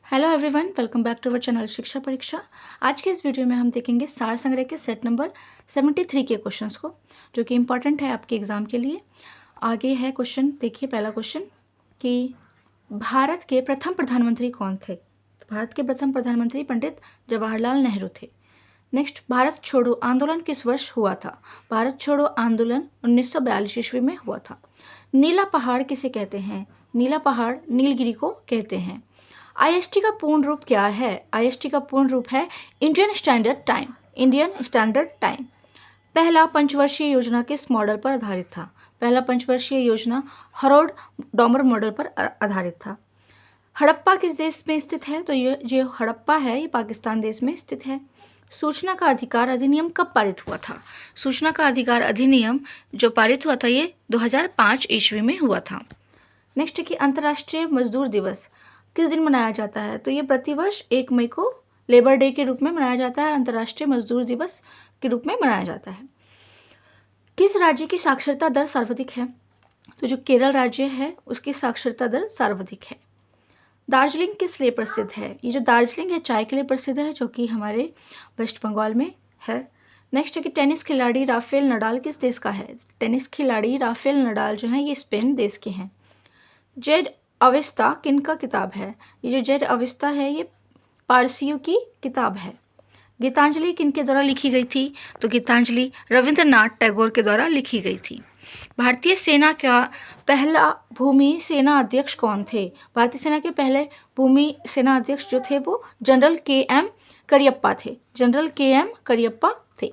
Hello everyone, welcome back to our channel Shiksha Pariksha. आज के इस वीडियो में हम देखेंगे सार संग्रह के सेट नंबर 73 के क्वेश्चंस को, जो कि इम्पॉर्टेंट है आपके एग्जाम के लिए। आगे है क्वेश्चन, देखिए पहला क्वेश्चन कि भारत के प्रथम प्रधानमंत्री कौन थे। तो भारत के प्रथम प्रधानमंत्री पंडित जवाहरलाल नेहरू थे। नेक्स्ट, भारत छोड़ो आंदोलन किस वर्ष हुआ था। भारत छोड़ो आंदोलन 1942 ईस्वी में हुआ था। नीला पहाड़ किसे कहते हैं। नीला पहाड़ नीलगिरी को कहते हैं। आईएसटी का पूर्ण रूप क्या है। आईएसटी का पूर्ण रूप है Indian standard time. Indian standard time. पहला पंचवर्षीय योजना किस मॉडल पर आधारित था। पहला पंचवर्षीय योजना हरोड डॉमर मॉडल पर आधारित था। हड़प्पा किस देश में स्थित है। तो ये जो हड़प्पा है ये पाकिस्तान देश में स्थित है। सूचना का अधिकार अधिनियम कब पारित हुआ था। सूचना का अधिकार अधिनियम जो पारित हुआ था ये 2005 ईस्वी में हुआ था। नेक्स्ट है कि अंतर्राष्ट्रीय मजदूर दिवस किस दिन मनाया जाता है। तो ये प्रतिवर्ष 1 मई को लेबर डे के रूप में मनाया जाता है, अंतर्राष्ट्रीय मजदूर दिवस के रूप में मनाया जाता है। किस राज्य की साक्षरता दर सर्वाधिक है। तो जो केरल राज्य है उसकी साक्षरता दर सर्वाधिक है। दार्जिलिंग किस लिए प्रसिद्ध है। ये जो दार्जिलिंग है चाय के लिए प्रसिद्ध है, जो कि हमारे वेस्ट बंगाल में है। नेक्स्ट है कि टेनिस खिलाड़ी राफेल नडाल किस देश का है। टेनिस खिलाड़ी राफेल नडाल जो है ये स्पेन देश के हैं। जेड अविस्ता किनका किताब है। ये जो जेड अविस्ता है ये पारसियों की किताब है। गीतांजलि किनके द्वारा लिखी गई थी। तो गीतांजलि रविंद्रनाथ टैगोर के द्वारा लिखी गई थी। भारतीय सेना का पहला भूमि सेना अध्यक्ष कौन थे। भारतीय सेना के पहले भूमि सेना अध्यक्ष जो थे वो जनरल के.एम. करियप्पा थे। General KM. करियप्पा थे।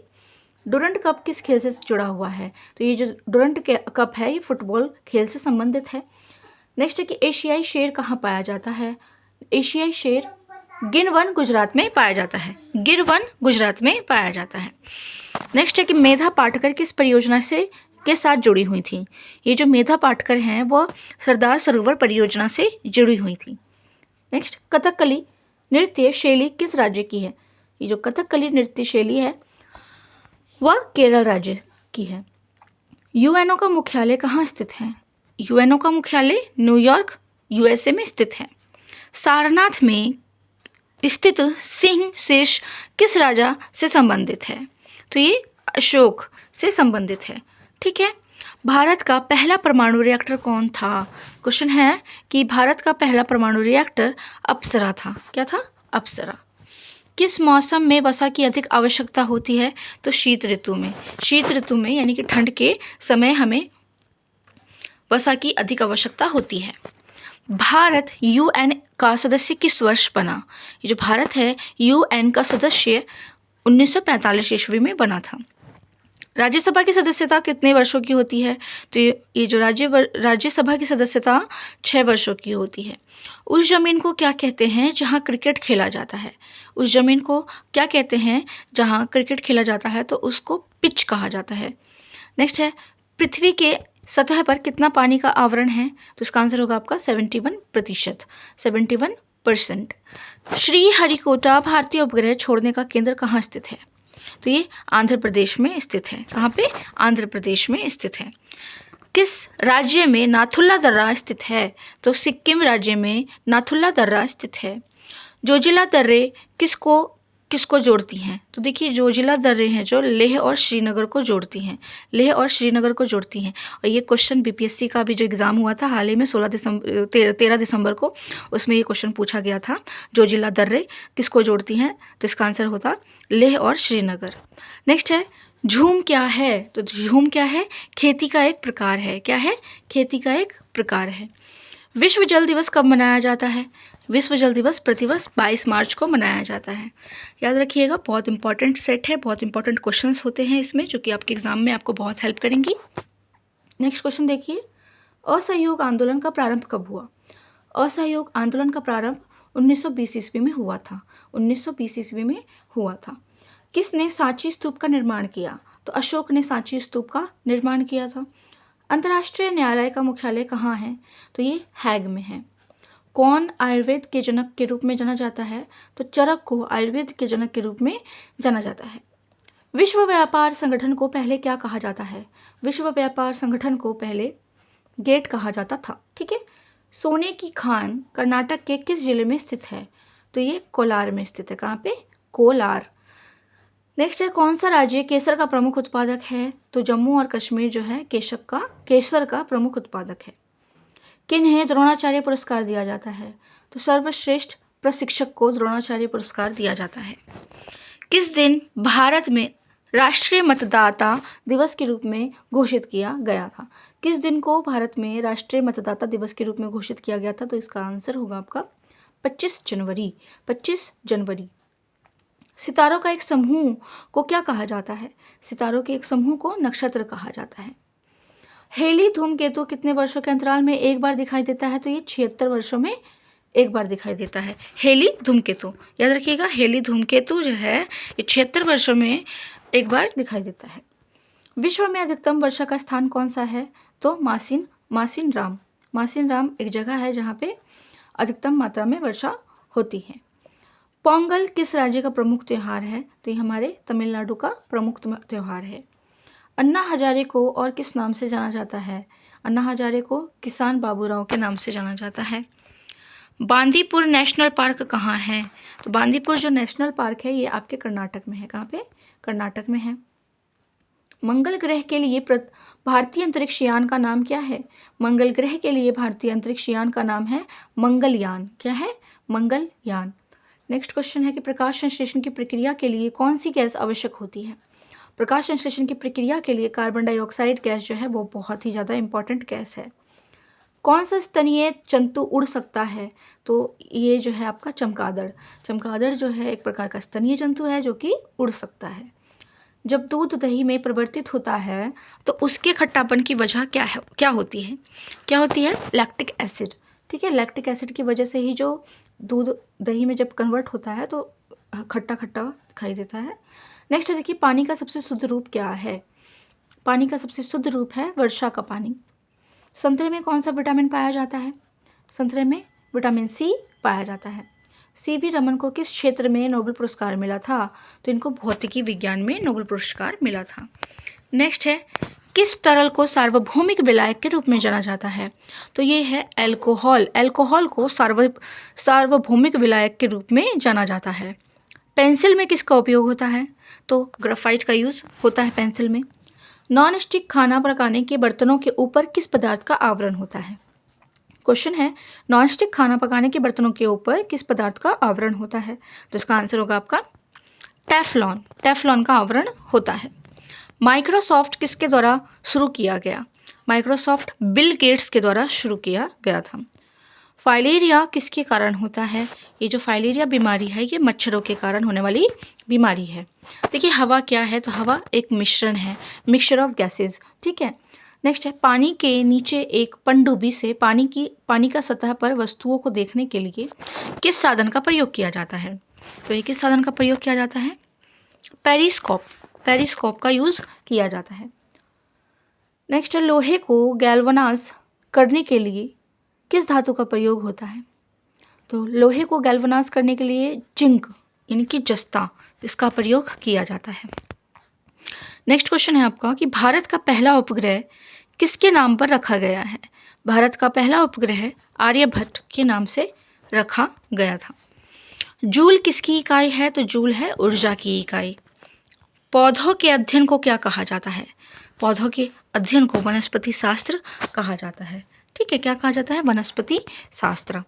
डुरंड कप किस खेल से जुड़ा हुआ है। तो ये जो डुरंड कप है ये फुटबॉल खेल से संबंधित है। नेक्स्ट है कि एशियाई शेर कहाँ पाया जाता है। एशियाई शेर गिर वन गुजरात में पाया जाता है। गिर वन गुजरात में पाया जाता है। नेक्स्ट है कि मेधा पाटकर किस परियोजना से के साथ जुड़ी हुई थी। ये जो मेधा पाटकर हैं वो सरदार सरोवर परियोजना से जुड़ी हुई थी। नेक्स्ट, कथकली नृत्य शैली किस राज्य की है। ये जो कथकली नृत्य शैली है वह केरल राज्य की है। यूएनओ का मुख्यालय कहाँ स्थित है। यूएनओ का मुख्यालय न्यूयॉर्क यूएसए में स्थित है। सारनाथ में स्थित सिंह शीर्ष किस राजा से संबंधित है। तो ये अशोक से संबंधित है। ठीक है। भारत का पहला परमाणु रिएक्टर कौन था। क्वेश्चन है कि भारत का पहला परमाणु रिएक्टर अप्सरा था। क्या था। अप्सरा। किस मौसम में वसा की अधिक आवश्यकता होती है। तो शीत ऋतु में। शीत ऋतु में यानी कि ठंड के समय हमें वसा की अधिक आवश्यकता होती है। भारत यूएन का सदस्य किस वर्ष बना। ये जो भारत है यूएन का सदस्य 1945 ईस्वी में बना था। राज्यसभा की सदस्यता कितने वर्षों की होती है। तो ये जो राज्यसभा की सदस्यता 6 वर्षों की होती है। उस जमीन को क्या कहते हैं जहाँ क्रिकेट खेला जाता है। उस जमीन को क्या कहते हैं जहाँ क्रिकेट खेला जाता है। तो उसको पिच कहा जाता है। नेक्स्ट है, पृथ्वी के सतह पर कितना पानी का आवरण है। तो इसका आंसर होगा आपका 71%। 71%। श्रीहरिकोटा भारतीय उपग्रह छोड़ने का केंद्र कहाँ स्थित है। तो ये आंध्र प्रदेश में स्थित है। कहाँ पे। आंध्र प्रदेश में स्थित है। किस राज्य में नाथुला दर्रा स्थित है। तो सिक्किम राज्य में नाथुला दर्रा स्थित है। जोजिला दर्रे किसको जोड़ती हैं। तो देखिए जोजिला दर्रे हैं जो लेह और श्रीनगर को जोड़ती हैं। लेह और श्रीनगर को जोड़ती हैं। और ये क्वेश्चन बीपीएससी का भी जो एग्ज़ाम हुआ था हाल ही में 13 दिसंबर को, उसमें ये क्वेश्चन पूछा गया था जोजिला दर्रे किसको जोड़ती हैं। तो इसका आंसर होता लेह और श्रीनगर। नेक्स्ट है, झूम क्या है। तो झूम क्या है। खेती का एक प्रकार है। क्या है। खेती का एक प्रकार है। विश्व जल दिवस कब मनाया जाता है। विश्व जल दिवस प्रतिवर्ष 22 मार्च को मनाया जाता है। याद रखिएगा, बहुत इंपॉर्टेंट सेट है, बहुत इंपॉर्टेंट क्वेश्चंस होते हैं इसमें जो कि आपके एग्जाम में आपको बहुत हेल्प करेंगी। नेक्स्ट क्वेश्चन देखिए, असहयोग आंदोलन का प्रारंभ कब हुआ। असहयोग आंदोलन का प्रारंभ 1920 ईस्वी में हुआ था। 1920 ईस्वी में हुआ था। किसने सांची स्तूप का निर्माण किया। तो अशोक ने सांची स्तूप का निर्माण किया था। अंतर्राष्ट्रीय न्यायालय का मुख्यालय कहाँ है। तो ये हैग में है। कौन आयुर्वेद के जनक के रूप में जाना जाता है। तो चरक को आयुर्वेद के जनक के रूप में जाना जाता है। विश्व व्यापार संगठन को पहले क्या कहा जाता है। विश्व व्यापार संगठन को पहले गेट कहा जाता था। ठीक है। सोने की खान कर्नाटक के किस जिले में स्थित है? तो ये कोलार में स्थित है। कहाँ पे? कोलार। नेक्स्ट है, कौन सा राज्य केसर का प्रमुख उत्पादक है? तो जम्मू और कश्मीर जो है केसर का प्रमुख उत्पादक है। किन्हें द्रोणाचार्य पुरस्कार दिया जाता है? तो सर्वश्रेष्ठ प्रशिक्षक को द्रोणाचार्य पुरस्कार दिया जाता है। किस दिन भारत में राष्ट्रीय मतदाता दिवस के रूप में घोषित किया गया था? किस दिन को भारत में राष्ट्रीय मतदाता दिवस के रूप में घोषित किया गया था? तो इसका आंसर होगा आपका 25 जनवरी। 25 जनवरी। सितारों का एक समूह को क्या कहा जाता है? सितारों के एक समूह को नक्षत्र कहा जाता है। हेली धूमकेतु कितने वर्षों के अंतराल में एक बार दिखाई देता है? तो ये 76 वर्षों में एक बार दिखाई देता है हेली धूमकेतु। याद रखिएगा, हेली धूमकेतु जो है ये 76 वर्षों में एक बार दिखाई देता है। विश्व में अधिकतम वर्षा का स्थान कौन सा है? तो मासिन राम एक जगह है जहाँ पे अधिकतम मात्रा में वर्षा होती है। पोंगल किस राज्य का प्रमुख त्यौहार है? तो ये हमारे तमिलनाडु का प्रमुख त्यौहार है। अन्ना हजारे को और किस नाम से जाना जाता है? अन्ना हजारे को किसान बाबूराव के नाम से जाना जाता है। बांदीपुर नेशनल पार्क कहाँ है? तो बांदीपुर जो नेशनल पार्क है ये आपके कर्नाटक में है। कहाँ पे? कर्नाटक में है। मंगल ग्रह के लिए भारतीय अंतरिक्ष यान का नाम क्या है? मंगल ग्रह के लिए भारतीय अंतरिक्ष यान का नाम है मंगलयान। क्या है? मंगलयान। नेक्स्ट क्वेश्चन है कि प्रकाश संश्लेषण की प्रक्रिया के लिए कौन सी गैस आवश्यक होती है? प्रकाश संश्लेषण की प्रक्रिया के लिए कार्बन डाइऑक्साइड गैस जो है वो बहुत ही ज़्यादा इंपॉर्टेंट गैस है। कौन सा स्तनीय जंतु उड़ सकता है? तो ये जो है आपका चमगादड़ जो है एक प्रकार का स्तनीय जंतु है जो कि उड़ सकता है। जब दूध दही में परिवर्तित होता है तो उसके खट्टापन की वजह क्या होती है? Lactic acid. ठीक है, लैक्टिक एसिड की वजह से ही जो दूध दही में जब कन्वर्ट होता है तो खट्टा खट्टा दिखाई देता है। नेक्स्ट है, देखिए पानी का सबसे शुद्ध रूप क्या है? पानी का सबसे शुद्ध रूप है वर्षा का पानी। संतरे में कौन सा विटामिन पाया जाता है? संतरे में विटामिन सी पाया जाता है। सीवी रमन को किस क्षेत्र में नोबेल पुरस्कार मिला था? तो इनको भौतिकी विज्ञान में नोबेल पुरस्कार मिला था। नेक्स्ट है, किस तरल को सार्वभौमिक विलायक के रूप में जाना जाता है? तो ये है एल्कोहल। एल्कोहल को सार्वभौमिक विलायक के रूप में जाना जाता है। पेंसिल में किसका उपयोग होता है? तो ग्राफाइट का यूज़ होता है पेंसिल में। नॉन स्टिक खाना पकाने के बर्तनों के ऊपर किस पदार्थ का आवरण होता है? क्वेश्चन है, नॉन स्टिक खाना पकाने के बर्तनों के ऊपर किस पदार्थ का आवरण होता है? तो इसका आंसर होगा आपका टेफ्लॉन का आवरण होता है। माइक्रोसॉफ्ट किसके द्वारा शुरू किया गया? माइक्रोसॉफ्ट बिल गेट्स के द्वारा शुरू किया गया था। फाइलेरिया किसके कारण होता है? ये जो फाइलेरिया बीमारी है ये मच्छरों के कारण होने वाली बीमारी है। देखिए हवा क्या है? तो हवा एक मिश्रण है, मिक्सचर ऑफ गैसेज। ठीक है। नेक्स्ट है, पानी के नीचे एक पनडुब्बी से पानी का सतह पर वस्तुओं को देखने के लिए किस साधन का प्रयोग किया जाता है? तो ये किस साधन का प्रयोग किया जाता है? पेरिस्कोप का यूज़ किया जाता है। नेक्स्ट है, लोहे को गैल्वनाइज करने के लिए किस धातु का प्रयोग होता है? तो लोहे को गैल्वनाइज करने के लिए जिंक यानी कि जस्ता, इसका प्रयोग किया जाता है। नेक्स्ट क्वेश्चन है आपका कि भारत का पहला उपग्रह किसके नाम पर रखा गया है? भारत का पहला उपग्रह आर्यभट्ट के नाम से रखा गया था। जूल किसकी इकाई है? तो जूल है ऊर्जा की इकाई। पौधों के अध्ययन को क्या कहा जाता है? पौधों के अध्ययन को वनस्पति शास्त्र कहा जाता है। ठीक है, क्या कहा जाता है? वनस्पति शास्त्र।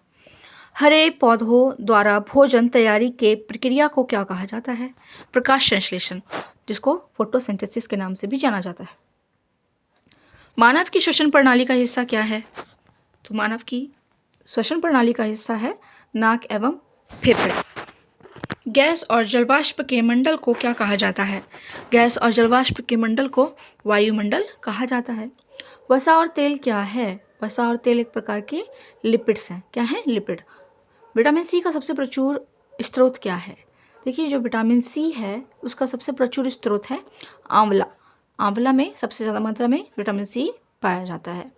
हरे पौधों द्वारा भोजन तैयारी के प्रक्रिया को क्या कहा जाता है? प्रकाश संश्लेषण, जिसको फोटोसिंथेसिस के नाम से भी जाना जाता है। मानव की श्वसन प्रणाली का हिस्सा क्या है? तो मानव की श्वसन प्रणाली का हिस्सा है नाक एवं फेफड़े। गैस और जलवाष्प के मंडल को क्या कहा जाता है? गैस और जलवाष्प के मंडल को वायुमंडल कहा जाता है। वसा और तेल क्या है? वसा और तेल एक प्रकार के लिपिड्स हैं। क्या है? लिपिड। विटामिन सी का सबसे प्रचुर स्रोत क्या है? देखिए जो विटामिन सी है उसका सबसे प्रचुर स्रोत है आंवला। आंवला में सबसे ज़्यादा मात्रा में विटामिन सी पाया जाता है।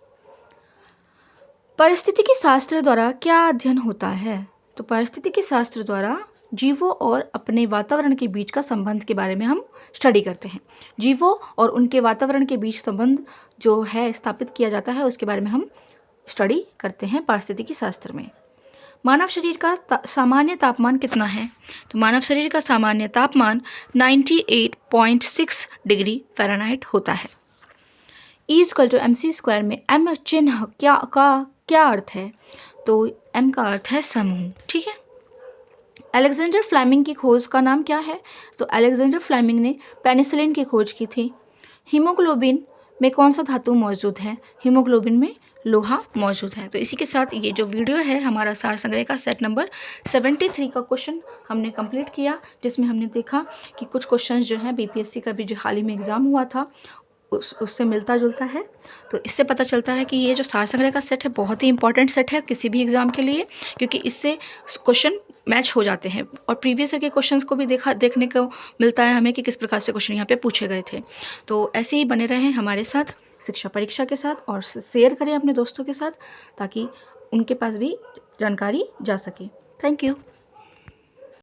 पारिस्थितिकी शास्त्र द्वारा क्या अध्ययन होता है? तो पारिस्थितिकी शास्त्र द्वारा जीवों और अपने वातावरण के बीच का संबंध के बारे में हम स्टडी करते हैं। जीवों और उनके वातावरण के बीच संबंध जो है स्थापित किया जाता है उसके बारे में हम स्टडी करते हैं पारिस्थितिकी शास्त्र में। मानव शरीर का सामान्य तापमान कितना है? तो मानव शरीर का सामान्य तापमान 98.6 डिग्री फ़ारेनहाइट होता है। E=mc² में m चिन्ह क्या अर्थ है? तो m का अर्थ है समूह। ठीक है। अलेक्जेंडर फ्लेमिंग की खोज का नाम क्या है? तो अलेक्जेंडर फ्लेमिंग ने पेनिसिलिन की खोज की थी। हीमोग्लोबिन में कौन सा धातु मौजूद है? हीमोग्लोबिन में लोहा मौजूद है। तो इसी के साथ ये जो वीडियो है हमारा सार संग्रह का सेट नंबर 73 का क्वेश्चन हमने कंप्लीट किया, जिसमें हमने देखा कि कुछ क्वेश्चंस जो हैं बीपीएससी का भी जो हाल ही में एग्ज़ाम हुआ था उससे मिलता जुलता है। तो इससे पता चलता है कि ये जो सार संग्रह का सेट है बहुत ही इंपॉर्टेंट सेट है किसी भी एग्ज़ाम के लिए, क्योंकि इससे क्वेश्चन मैच हो जाते हैं और प्रीवियस ईयर के क्वेश्चंस को भी देखने को मिलता है हमें कि किस प्रकार से क्वेश्चन यहाँ पे पूछे गए थे। तो ऐसे ही बने रहें हमारे साथ शिक्षा परीक्षा के साथ और शेयर करें अपने दोस्तों के साथ ताकि उनके पास भी जानकारी जा सके। Thank you.